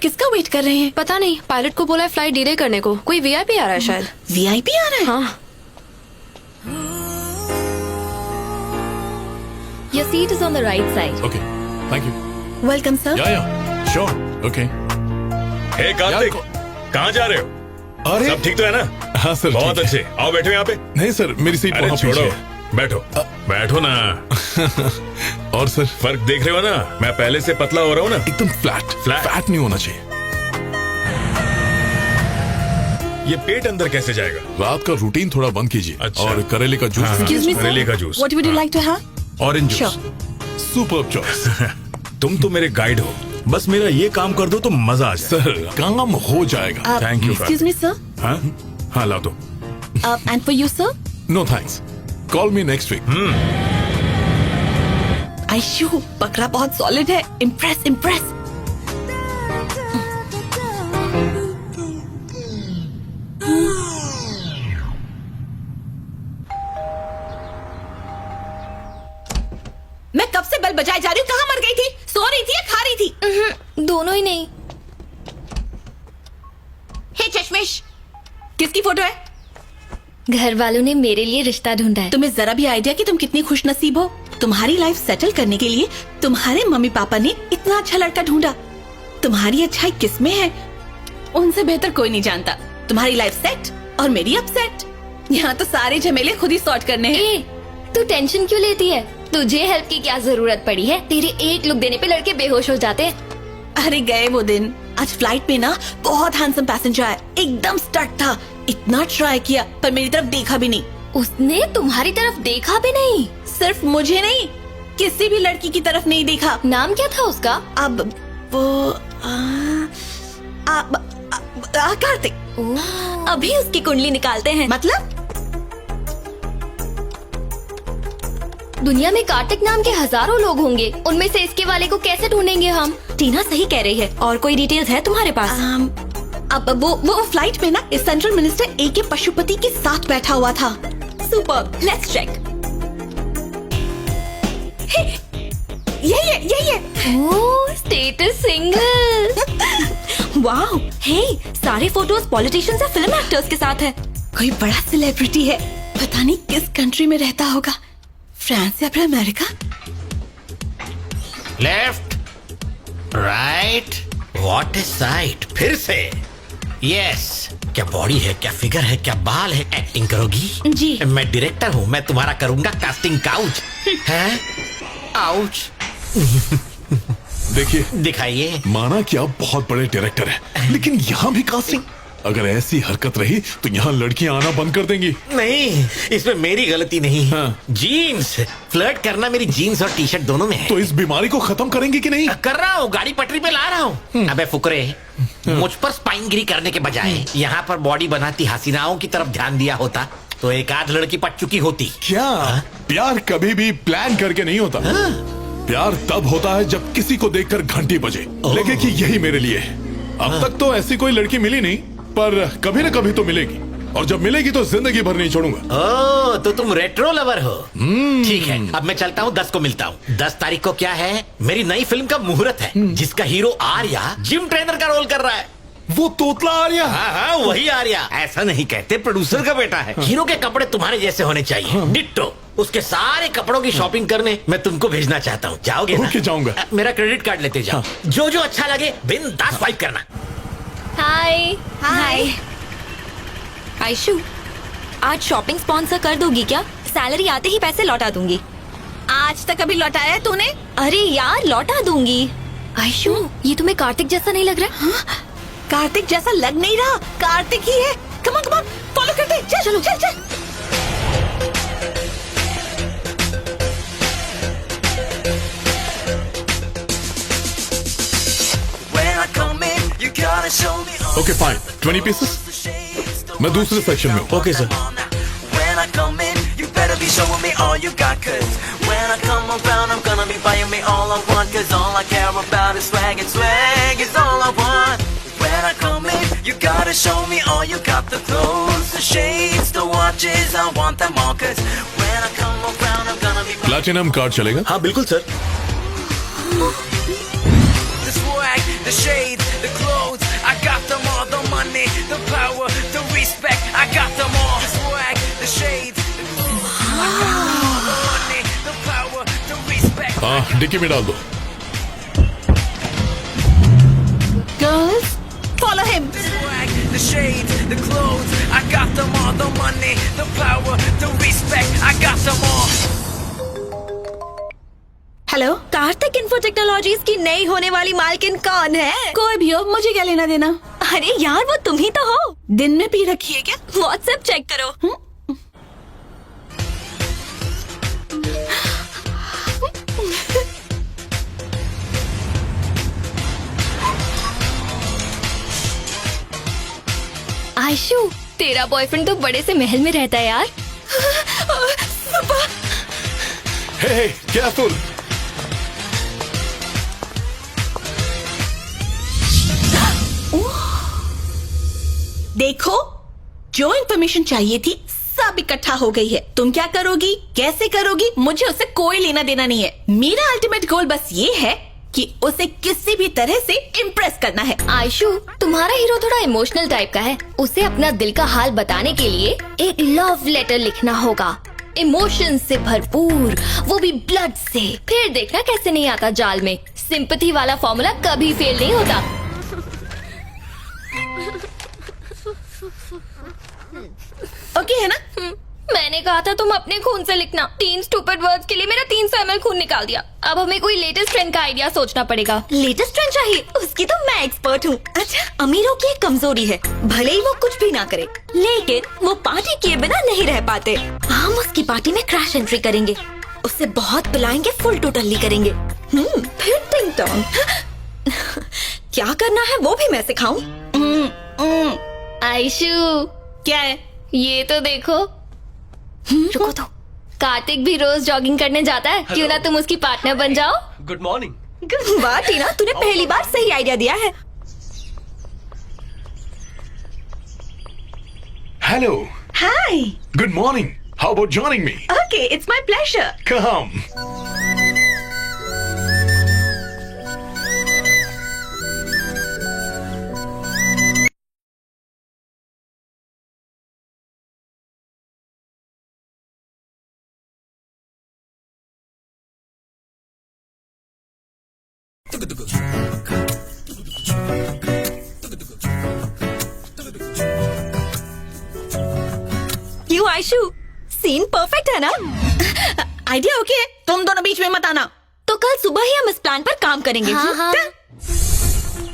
किसका वेट कर रहे हैं? पता नहीं, पायलट को बोला है फ्लाइट डिले करने को। कोई वीआईपी आ रहा है शायद। वीआईपी आ रहा है? हाँ। Your seat is on the right side. Okay, thank you. Welcome sir. Yeah, sure. Okay. हे कार्तिक, कहाँ जा रहे हो? अरे सब ठीक तो है ना? हाँ सर, बहुत ठीक है। अच्छे। आओ बैठो यहाँ पे। नहीं सर, मेरी सीट अरे वहाँ छोड़ो, पीछे है। बैठो बैठो ना। और सर फर्क देख रहे हो ना? मैं पहले से पतला हो रहा हूँ ना। एकदम फ्लैट फैट नहीं होना चाहिए। ये पेट अंदर कैसे जाएगा? रात का रूटीन थोड़ा बंद कीजिए। अच्छा। और करेले का जूस। Excuse me, करेले का sir. Juice. What would you like to have? Orange juice. Superb choice. तुम तो मेरे गाइड हो, बस मेरा ये काम कर दो तो मजा आ जाए। सर काम हो जाएगा। Thank you, Excuse me, sir. हाँ हाँ ला दो। And for you, sir? No thanks, call me next week. Ayshu, बकरा बहुत सॉलिड है। Impress impress. मैं कब से बेल बजाए जा रही हूँ। कहाँ मर गई थी? सो रही थी या खा रही थी? दोनों ही नहीं। हे चश्मिश, किसकी फोटो है? घर वालों ने मेरे लिए रिश्ता ढूंढा है। तुम्हें जरा भी आइडिया कि तुम कितनी खुश नसीब हो? तुम्हारी लाइफ सेटल करने के लिए तुम्हारे मम्मी पापा ने इतना अच्छा लड़का ढूंढा। तुम्हारी अच्छाई किसमें है उनसे बेहतर कोई नहीं जानता। तुम्हारी लाइफ सेट और मेरी अपसेट। यहाँ तो सारे झमेले खुद ही सॉर्ट करने हैं। ए, तू टेंशन क्यों लेती है? तुझे हेल्प की क्या जरूरत पड़ी है? तेरे एक लुक देने पे लड़के बेहोश हो जाते हैं। अरे गए वो दिन। आज फ्लाइट में ना बहुत हैंडसम पैसेंजर आया, एकदम स्टड था। इतना ट्राई किया पर मेरी तरफ देखा भी नहीं। उसने तुम्हारी तरफ देखा भी नहीं? सिर्फ मुझे नहीं, किसी भी लड़की की तरफ नहीं देखा। नाम क्या था उसका? अब वो कार्तिक। अभी उसकी कुंडली निकालते हैं। मतलब दुनिया में कार्तिक नाम के हजारों लोग होंगे, उनमें से इसके वाले को कैसे ढूंढेंगे हम? टीना सही कह रही है। और कोई डिटेल्स है तुम्हारे पास? अब वो फ्लाइट में ना इस सेंट्रल मिनिस्टर AK पशुपति के साथ बैठा हुआ था। Super, let's check. यही है। Oh, status single. वाह, हे, सारे फोटोज पॉलिटिशियंस या फिल्म एक्टर्स के साथ है। कोई बड़ा सेलिब्रिटी है, पता नहीं किस कंट्री में रहता होगा। फ्रांस या फिर America? Left, right, what is site? फिर से यस। क्या बॉडी है, क्या फिगर है, क्या बाल है। एक्टिंग करोगी? जी। मैं डायरेक्टर हूँ, मैं तुम्हारा करूंगा कास्टिंग काउच। है आउच। देखिए, दिखाइए। माना कि आप बहुत बड़े डायरेक्टर हैं, लेकिन यहाँ भी कास्टिंग। अगर ऐसी हरकत रही तो यहाँ लड़कियाँ आना बंद कर देंगी। नहीं, इसमें मेरी गलती नहीं। हाँ। जीन्स फ्लर्ट करना मेरी जीन्स और टी शर्ट दोनों में है। तो इस बीमारी को खत्म करेंगे कि नहीं? कर रहा हूँ, गाड़ी पटरी पे ला रहा हूँ। अबे फुकरे, मुझ पर स्पाइनगिरी करने के बजाय यहाँ पर बॉडी बनाती हसीनाओं की तरफ ध्यान दिया होता तो एक आध लड़की पट चुकी होती। क्या प्यार कभी भी प्लान करके नहीं होता? प्यार तब होता है जब किसी को देखकर घंटी बजे, लगे कि यही मेरे लिए है। अब तक तो ऐसी कोई लड़की मिली नहीं, पर कभी न कभी तो मिलेगी, और जब मिलेगी तो जिंदगी भर नहीं छोड़ूंगा। ओह, तो तुम रेट्रो लवर हो। ठीक है, अब मैं चलता हूँ, 10 को मिलता हूँ। 10 तारीख को क्या है? मेरी नई फिल्म का मुहूर्त है, जिसका हीरो आर्या जिम ट्रेनर का रोल कर रहा है। वो तोतला आर्या? हाँ, वही आर्या। ऐसा नहीं कहते, प्रोड्यूसर का बेटा है। हीरो के कपड़े तुम्हारे जैसे होने चाहिए, डिट्टो। उसके सारे कपड़ों की शॉपिंग करने मैं तुमको भेजना चाहता हूँ। जाओगे ना? ओके, जाऊंगा। मेरा क्रेडिट कार्ड लेते जाओ। जो जो अच्छा लगे बिंदास स्वाइप करना। हाय। हाय। आयशु, आज शॉपिंग स्पॉन्सर कर दोगी क्या? सैलरी आते ही पैसे लौटा दूंगी। आज तक अभी लौटाया है तूने? अरे यार, लौटा दूंगी। आयशु, ये तुम्हें कार्तिक जैसा नहीं लग रहा? हाँ? कार्तिक जैसा लग नहीं रहा, कार्तिक ही है। कम ऑन फॉलो करते। चल चल चल। Okay fine, 20 pieces. मैं दूसरे सेक्शन में हूँ। Okay sir. When I come in, you better be showing me all you got. Cause when I come around, I'm gonna be buying me all I want. Cause all I care about is swag, and swag is all I want. When I come in, you gotta show me all you got. The clothes, the shades, the watches, I want them all. Cause when I come around, I'm gonna be platinum card चलेगा? हाँ बिल्कुल sir. the swag, the shades, the clothes, I got them all. The money, the power, the respect, I got them all. The swag, the shades, the clothes, I got them all. The money, the power, the respect. हाँ dicky में डाल दो. Girls follow him. Swag, the shades, the clothes, I got them all. The money, the power, the respect, I got them all. Hello, Kartik info technologies की नई होने वाली मालकिन कौन है? कोई भी हो, मुझे क्या लेना देना. अरे यार, वो तुम ही तो हो. दिन में पी रखी है क्या? व्हाट्सएप चेक करो. आयशु, तेरा बॉयफ्रेंड तो बड़े से महल में रहता है यार. हे केयरफुल. देखो, जो इन्फॉर्मेशन चाहिए थी सब इकट्ठा हो गई है. तुम क्या करोगी, कैसे करोगी, मुझे उससे कोई लेना देना नहीं है. मेरा अल्टीमेट गोल बस ये है कि उसे किसी भी तरह से इम्प्रेस करना है. आयशु, तुम्हारा हीरो थोड़ा इमोशनल टाइप का है. उसे अपना दिल का हाल बताने के लिए एक लव लेटर लिखना होगा, इमोशन से भरपूर, वो भी ब्लड से. फिर देखना कैसे नहीं आता जाल में. सिंपैथी वाला फॉर्मूला कभी फेल नहीं होता. ओके है ना? मैंने कहा था तुम अपने खून से लिखना. 3 स्टूपिड वर्ड्स के लिए मेरा 300 ml खून निकाल दिया. अब हमें कोई लेटेस्ट ट्रेंड का आइडिया सोचना पड़ेगा. लेटेस्ट ट्रेंड चाहिए? उसकी तो मैं एक्सपर्ट हूँ. अच्छा, अमीरों की एक कमजोरी है, भले ही वो कुछ भी ना करे, लेकिन वो पार्टी किए बिना नहीं रह पाते. हम उसकी पार्टी में क्रैश एंट्री करेंगे, उसे बहुत पिलाएंगे, फुल टोटली करेंगे. फिर टिंग टोंग. क्या करना है वो भी मैं सिखाऊं. आयशु, क्या है? ये तो देखो. रुको तो. कार्तिक भी रोज जॉगिंग करने जाता है. क्यों ना तुम उसकी पार्टनर बन जाओ. Good morning. वाह टीना, तूने पहली बार सही आइडिया दिया है. Hello. Hi. Good morning. How about joining me? Okay, it's my pleasure. Come. क्यों आयशु, सीन परफेक्ट है ना? आइडिया ओके है, तुम दोनों बीच में मत आना. तो कल सुबह ही हम इस प्लान पर काम करेंगे. हाँ, हाँ.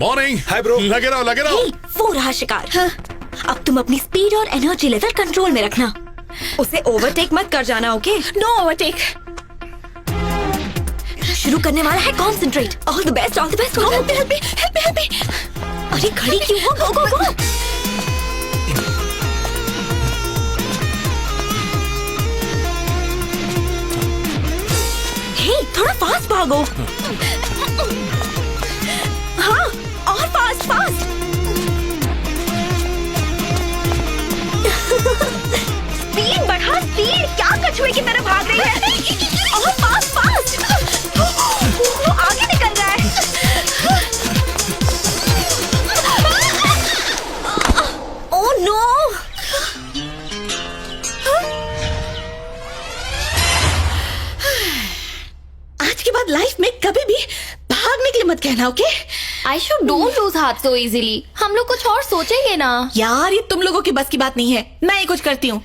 Morning. Hi bro. लगे रहो. हे, वो रहा शिकार. अब तुम अपनी स्पीड और एनर्जी लेवल कंट्रोल में रखना. उसे ओवरटेक मत कर जाना. ओके? No overtake. शुरू करने वाला है. Concentrate. All the best, all the best. Help me. अरे खड़ी क्यों हो? गो गो गो. हे, थोड़ा फास्ट भागो. हाँ, और फास्ट फास्ट. स्पीड बढ़ा, स्पीड. क्या कछुए की तरह भाग रही है? और फास्ट फास्ट. वो आगे निकल रहा है. Oh no. आज के बाद लाइफ में कभी भी भागने के लिए मत कहना. Okay? Aishu, don't lose heart so easily. हम लोग कुछ और सोचेंगे ना. यार, ये तुम लोगों की बस की बात नहीं है. मैं ही कुछ करती हूँ.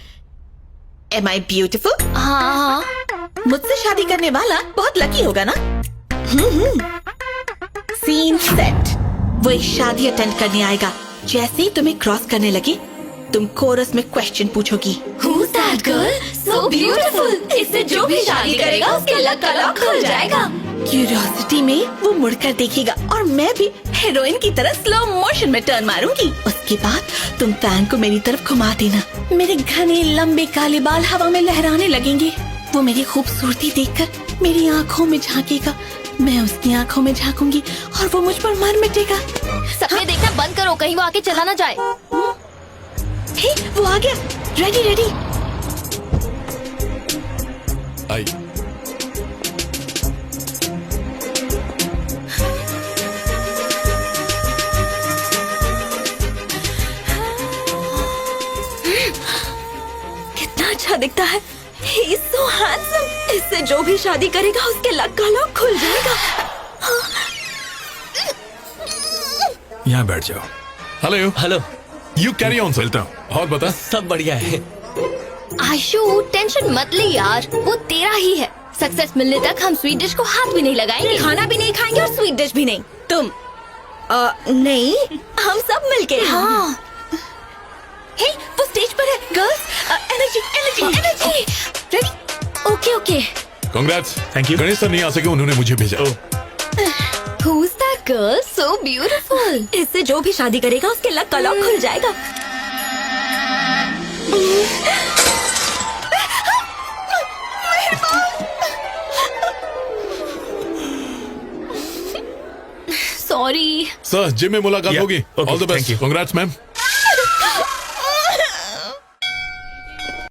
Am I beautiful? हाँ. मुझसे शादी करने वाला बहुत लकी होगा ना. Scene set. वो एक शादी अटेंड करने आएगा. जैसे ही तुम्हें क्रॉस करने लगे, तुम कोरस में question पूछोगी. Who's that girl? So beautiful. इससे जो भी शादी करेगा उसके लक का लॉक खुल जाएगा. क्यूरियोसिटी में वो मुड़कर देखेगा और मैं भी हीरोइन की तरह स्लो मोशन में टर्न मारूंगी. उसके बाद तुम फैन को मेरी तरफ घुमा देना. मेरे घने लंबे काले बाल हवा में लहराने लगेंगे. वो मेरी खूबसूरती देखकर मेरी आंखों में झांकेगा. मैं उसकी आंखों में झांकूंगी और वो मुझ पर मर मिटेगा. सपने देखना बंद करो, कहीं वो आके चला ना जाए. हे, वो आ गया. Ready ready. आई. अच्छा दिखता है। He is so handsome. इससे जो भी शादी करेगा उसके लक का लॉक खुल जाएगा। यहाँ बैठ जाओ। Hello hello. You carry on मिलता हूँ। और बता। सब बढ़िया है। आशु टेंशन मत ले यार, वो तेरा ही है। सक्सेस मिलने तक हम स्वीट डिश को हाथ भी नहीं लगाएंगे। खाना भी नहीं खाएंगे और स्वीट डिश भी नहीं। तुम नहीं, हम सब मिलके। हाँ हे, वो स्टेज पर है। Girls, energy energy energy. Ready? Okay okay. Congrats. Thank you. Ganesh sir नहीं आ सके, उन्होंने मुझे भेजा। Who's that girl? So beautiful. इससे जो भी शादी करेगा उसके लक का लॉक खुल जाएगा। Sorry. सर जिम में मुलाकात Yeah, होगी। okay, all the thank best. you. Congrats ma'am.